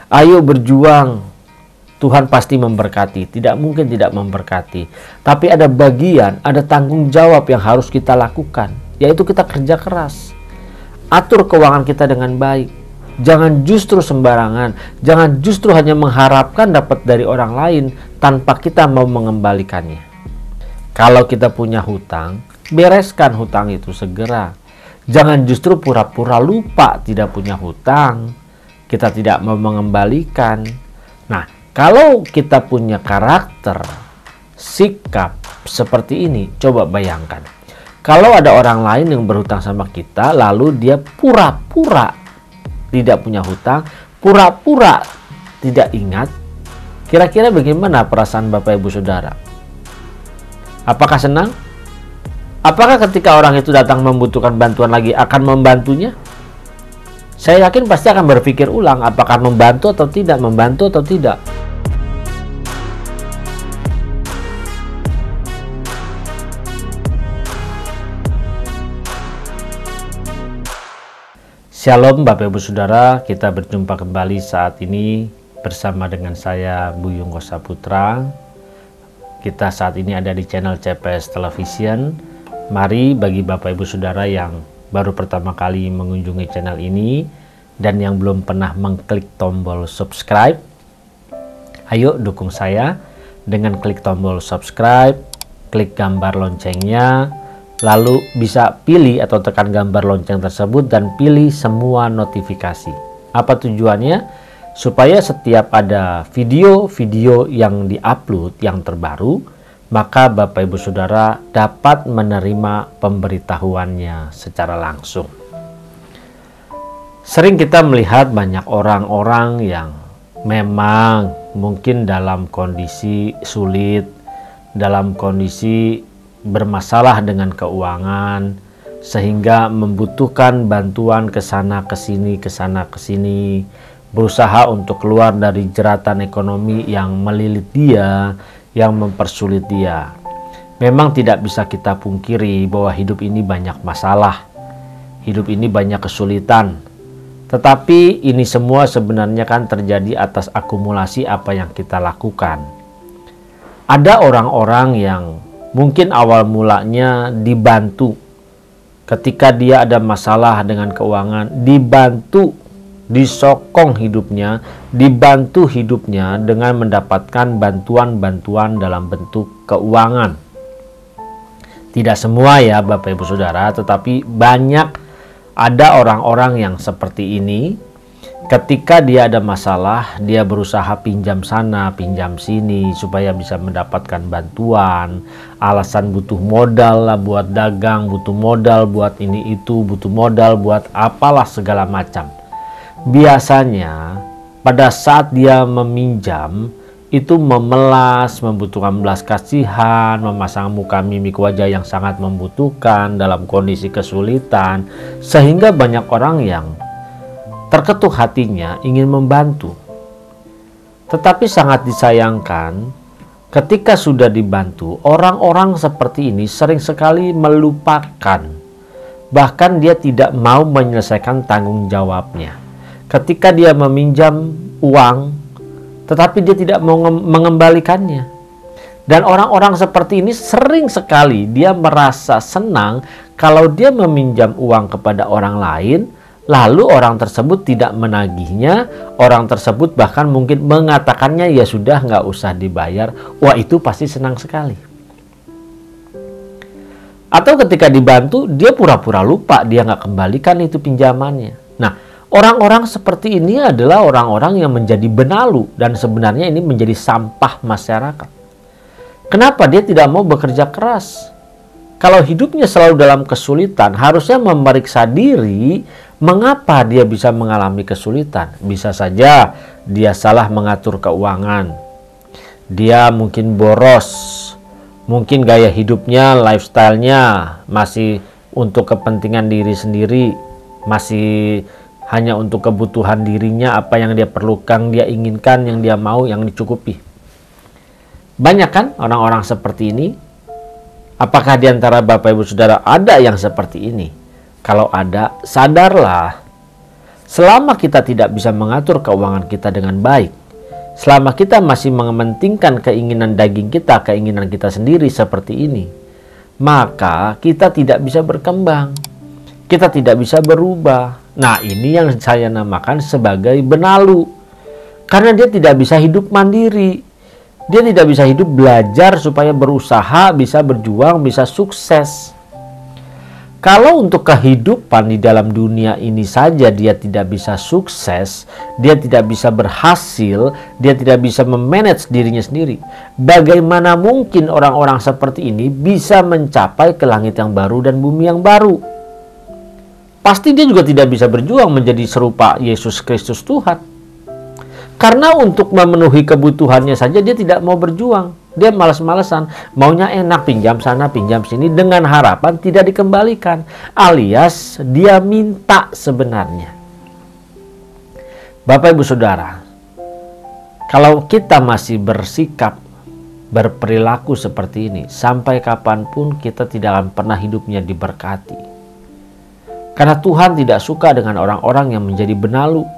Ayo berjuang, Tuhan pasti memberkati, tidak mungkin tidak memberkati. Tapi ada bagian, ada tanggung jawab yang harus kita lakukan, yaitu kita kerja keras. Atur keuangan kita dengan baik. Jangan justru sembarangan, jangan justru hanya mengharapkan dapat dari orang lain tanpa kita mau mengembalikannya. Kalau kita punya hutang, bereskan hutang itu segera. Jangan justru pura-pura lupa tidak punya hutang, kita tidak mau mengembalikan. Nah, kalau kita punya karakter, sikap seperti ini, coba bayangkan. Kalau ada orang lain yang berhutang sama kita, lalu dia pura-pura tidak punya hutang, pura-pura tidak ingat, kira-kira bagaimana perasaan Bapak Ibu Saudara? Apakah senang? Apakah ketika orang itu datang membutuhkan bantuan lagi akan membantunya? Saya yakin pasti akan berpikir ulang apakah membantu atau tidak, membantu atau tidak. Shalom Bapak Ibu Saudara, kita berjumpa kembali saat ini bersama dengan saya Buyung Kosaputra. Kita saat ini ada di channel CPS Television. Mari bagi Bapak Ibu Saudara yang baru pertama kali mengunjungi channel ini dan yang belum pernah mengklik tombol subscribe, ayo dukung saya dengan klik tombol subscribe, klik gambar loncengnya, lalu bisa pilih atau tekan gambar lonceng tersebut dan pilih semua notifikasi. Apa tujuannya? Supaya setiap ada video-video yang diupload yang terbaru, maka Bapak Ibu Saudara dapat menerima pemberitahuannya secara langsung. Sering kita melihat banyak orang-orang yang memang mungkin dalam kondisi sulit, dalam kondisi bermasalah dengan keuangan, sehingga membutuhkan bantuan ke sana ke sini, berusaha untuk keluar dari jeratan ekonomi yang melilit dia, yang mempersulit dia. Memang tidak bisa kita pungkiri bahwa hidup ini banyak masalah, hidup ini banyak kesulitan. Tetapi ini semua sebenarnya kan terjadi atas akumulasi apa yang kita lakukan. Ada orang-orang yang mungkin awal mulanya dibantu. Ketika dia ada masalah dengan keuangan, dibantu, disokong hidupnya, dibantu hidupnya dengan mendapatkan bantuan-bantuan dalam bentuk keuangan. Tidak semua ya Bapak Ibu Saudara, tetapi banyak ada orang-orang yang seperti ini. Ketika dia ada masalah, dia berusaha pinjam sana, pinjam sini supaya bisa mendapatkan bantuan. Alasan butuh modal lah buat dagang, butuh modal buat ini itu, butuh modal buat apalah segala macam. Biasanya pada saat dia meminjam itu memelas, membutuhkan belas kasihan, memasang muka mimik wajah yang sangat membutuhkan dalam kondisi kesulitan, sehingga banyak orang yang terketuk hatinya ingin membantu. Tetapi sangat disayangkan ketika sudah dibantu, orang-orang seperti ini sering sekali melupakan, bahkan dia tidak mau menyelesaikan tanggung jawabnya. Ketika dia meminjam uang, tetapi dia tidak mau mengembalikannya. Dan orang-orang seperti ini sering sekali dia merasa senang kalau dia meminjam uang kepada orang lain, lalu orang tersebut tidak menagihnya, orang tersebut bahkan mungkin mengatakannya ya sudah nggak usah dibayar. Wah, itu pasti senang sekali. Atau ketika dibantu, dia pura-pura lupa, dia nggak kembalikan itu pinjamannya. Nah, orang-orang seperti ini adalah orang-orang yang menjadi benalu dan sebenarnya ini menjadi sampah masyarakat. Kenapa dia tidak mau bekerja keras? Kalau hidupnya selalu dalam kesulitan, harusnya memeriksa diri mengapa dia bisa mengalami kesulitan. Bisa saja dia salah mengatur keuangan. Dia mungkin boros. Mungkin gaya hidupnya, lifestyle-nya masih untuk kepentingan diri sendiri, masih hanya untuk kebutuhan dirinya, apa yang dia perlukan, dia inginkan, yang dia mau, yang dicukupi. Banyak kan orang-orang seperti ini? Apakah di antara Bapak Ibu Saudara ada yang seperti ini? Kalau ada, sadarlah Selama kita tidak bisa mengatur keuangan kita dengan baik, selama kita masih mementingkan keinginan daging kita, keinginan kita sendiri seperti ini, maka kita tidak bisa berkembang. Kita tidak bisa berubah. Nah, ini yang saya namakan sebagai benalu. Karena dia tidak bisa hidup mandiri. Dia tidak bisa hidup belajar supaya berusaha, bisa berjuang, bisa sukses. Kalau untuk kehidupan di dalam dunia ini saja dia tidak bisa sukses, dia tidak bisa berhasil, dia tidak bisa memanage dirinya sendiri, bagaimana mungkin orang-orang seperti ini bisa mencapai ke langit yang baru dan bumi yang baru? Pasti dia juga tidak bisa berjuang menjadi serupa Yesus Kristus Tuhan. Karena untuk memenuhi kebutuhannya saja dia tidak mau berjuang. Dia malas-malesan, maunya enak, pinjam sana, pinjam sini, dengan harapan tidak dikembalikan. Alias dia minta sebenarnya. Bapak Ibu Saudara, kalau kita masih bersikap, berperilaku seperti ini, sampai kapanpun kita tidak akan pernah hidupnya diberkati. Karena Tuhan tidak suka dengan orang-orang yang menjadi benalu.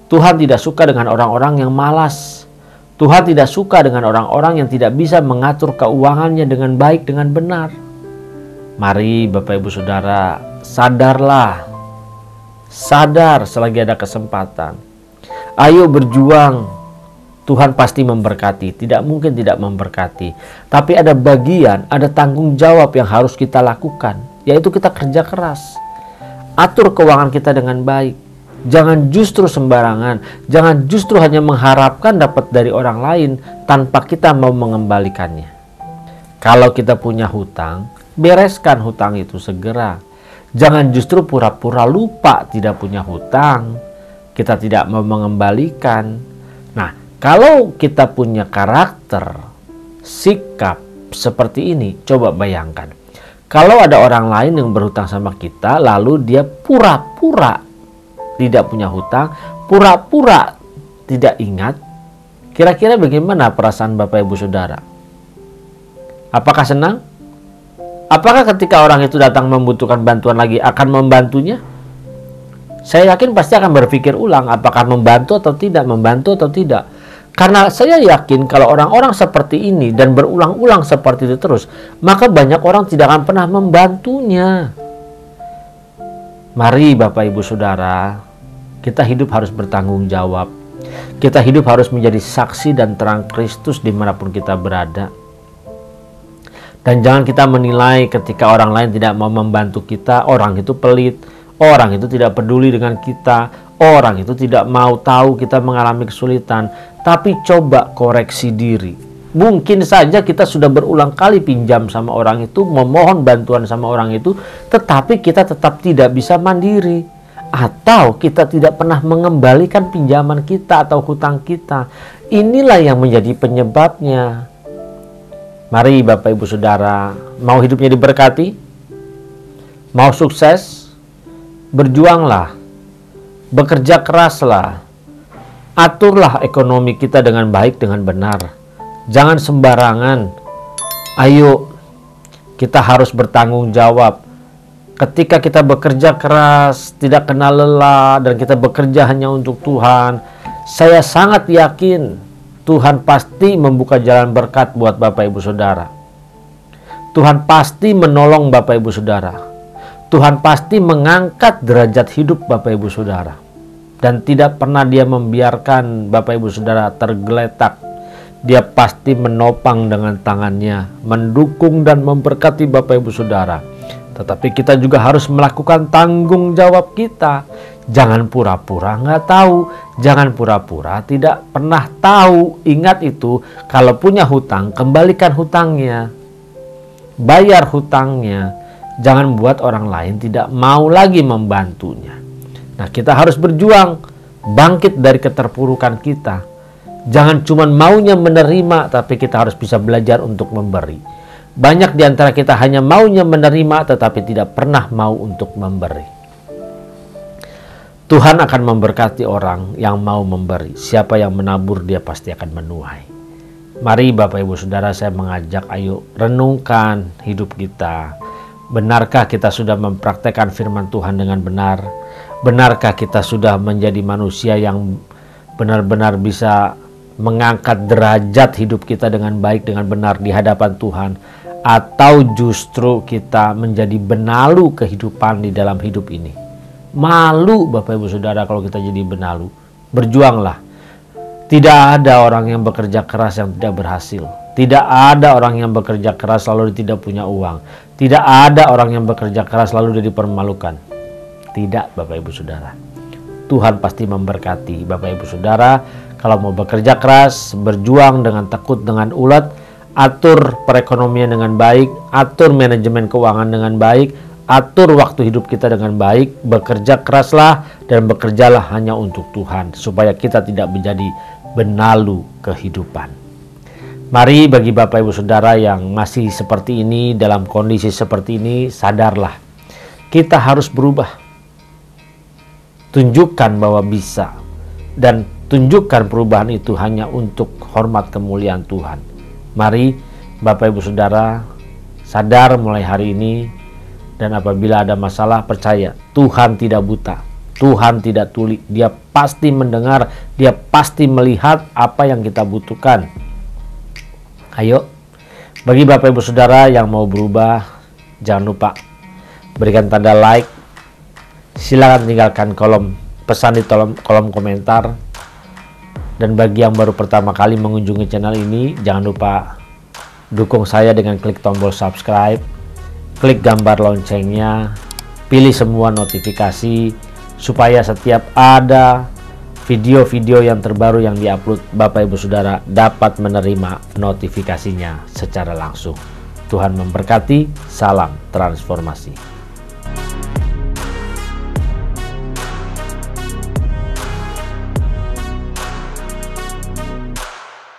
Tuhan tidak suka dengan orang-orang yang malas. Tuhan tidak suka dengan orang-orang yang tidak bisa mengatur keuangannya dengan baik, dengan benar. Mari Bapak Ibu Saudara, sadarlah. Sadar selagi ada kesempatan. Ayo berjuang. Tuhan pasti memberkati. Tidak mungkin tidak memberkati. Tapi ada bagian, ada tanggung jawab yang harus kita lakukan. Yaitu kita kerja keras. Atur keuangan kita dengan baik. Jangan justru sembarangan, jangan justru hanya mengharapkan dapat dari orang lain tanpa kita mau mengembalikannya. Kalau kita punya hutang, bereskan hutang itu segera. Jangan justru pura-pura lupa tidak punya hutang, kita tidak mau mengembalikan. Nah, kalau kita punya karakter, sikap seperti ini, coba bayangkan. Kalau ada orang lain yang berhutang sama kita, lalu dia pura-pura tidak punya hutang, pura-pura tidak ingat, kira-kira bagaimana perasaan Bapak Ibu Saudara? Apakah senang? Apakah ketika orang itu datang membutuhkan bantuan lagi akan membantunya? Saya yakin pasti akan berpikir ulang apakah membantu atau tidak, membantu atau tidak. Karena saya yakin kalau orang-orang seperti ini dan berulang-ulang seperti itu terus, maka banyak orang tidak akan pernah membantunya. Mari Bapak Ibu Saudara, kita hidup harus bertanggung jawab. Kita hidup harus menjadi saksi dan terang Kristus dimanapun kita berada. Dan jangan kita menilai ketika orang lain tidak mau membantu kita, orang itu pelit, orang itu tidak peduli dengan kita, orang itu tidak mau tahu kita mengalami kesulitan. Tapi coba koreksi diri. Mungkin saja kita sudah berulang kali pinjam sama orang itu, memohon bantuan sama orang itu, tetapi kita tetap tidak bisa mandiri. Atau kita tidak pernah mengembalikan pinjaman kita atau hutang kita. Inilah yang menjadi penyebabnya. Mari Bapak Ibu Saudara, mau hidupnya diberkati? Mau sukses? Berjuanglah. Bekerja keraslah. Aturlah ekonomi kita dengan baik, dengan benar. Jangan sembarangan. Ayo, kita harus bertanggung jawab. Ketika kita bekerja keras, tidak kenal lelah, dan kita bekerja hanya untuk Tuhan, saya sangat yakin Tuhan pasti membuka jalan berkat buat Bapak Ibu Saudara. Tuhan pasti menolong Bapak Ibu Saudara. Tuhan pasti mengangkat derajat hidup Bapak Ibu Saudara. Dan tidak pernah dia membiarkan Bapak Ibu Saudara tergeletak. Dia pasti menopang dengan tangannya, mendukung dan memberkati Bapak Ibu Saudara. Tetapi kita juga harus melakukan tanggung jawab kita. Jangan pura-pura nggak tahu. Jangan pura-pura tidak pernah tahu. Ingat itu, kalau punya hutang, kembalikan hutangnya. Bayar hutangnya. Jangan buat orang lain tidak mau lagi membantunya. Nah, kita harus berjuang. Bangkit dari keterpurukan kita. Jangan cuma maunya menerima, tapi kita harus bisa belajar untuk memberi. Banyak di antara kita hanya maunya menerima tetapi tidak pernah mau untuk memberi. Tuhan akan memberkati orang yang mau memberi. Siapa yang menabur dia pasti akan menuai. Mari Bapak Ibu Saudara, saya mengajak ayo renungkan hidup kita. Benarkah kita sudah mempraktekkan firman Tuhan dengan benar? Benarkah kita sudah menjadi manusia yang benar-benar bisa mengangkat derajat hidup kita dengan baik, dengan benar di hadapan Tuhan? Atau justru kita menjadi benalu kehidupan di dalam hidup ini? Malu Bapak Ibu Saudara kalau kita jadi benalu. Berjuanglah. Tidak ada orang yang bekerja keras yang tidak berhasil. Tidak ada orang yang bekerja keras lalu tidak punya uang. Tidak ada orang yang bekerja keras lalu dia dipermalukan. Tidak Bapak Ibu Saudara. Tuhan pasti memberkati Bapak Ibu Saudara kalau mau bekerja keras, berjuang dengan tekun, dengan ulet, atur perekonomian dengan baik, atur manajemen keuangan dengan baik, atur waktu hidup kita dengan baik, bekerja keraslah dan bekerjalah hanya untuk Tuhan supaya kita tidak menjadi benalu kehidupan. Mari bagi Bapak Ibu Saudara yang masih seperti ini, dalam kondisi seperti ini, sadarlah. Kita harus berubah. Tunjukkan bahwa bisa. Dan tunjukkan perubahan itu hanya untuk hormat kemuliaan Tuhan. Mari Bapak Ibu Saudara sadar mulai hari ini. Dan apabila ada masalah, percaya Tuhan tidak buta. Tuhan tidak tuli. Dia pasti mendengar. Dia pasti melihat apa yang kita butuhkan. Ayo, bagi Bapak Ibu Saudara yang mau berubah, jangan lupa berikan tanda like. Silakan tinggalkan kolom pesan di kolom komentar. Dan bagi yang baru pertama kali mengunjungi channel ini, jangan lupa dukung saya dengan klik tombol subscribe, klik gambar loncengnya, pilih semua notifikasi supaya setiap ada video-video yang terbaru yang diupload, Bapak Ibu Saudara dapat menerima notifikasinya secara langsung. Tuhan memberkati, salam transformasi.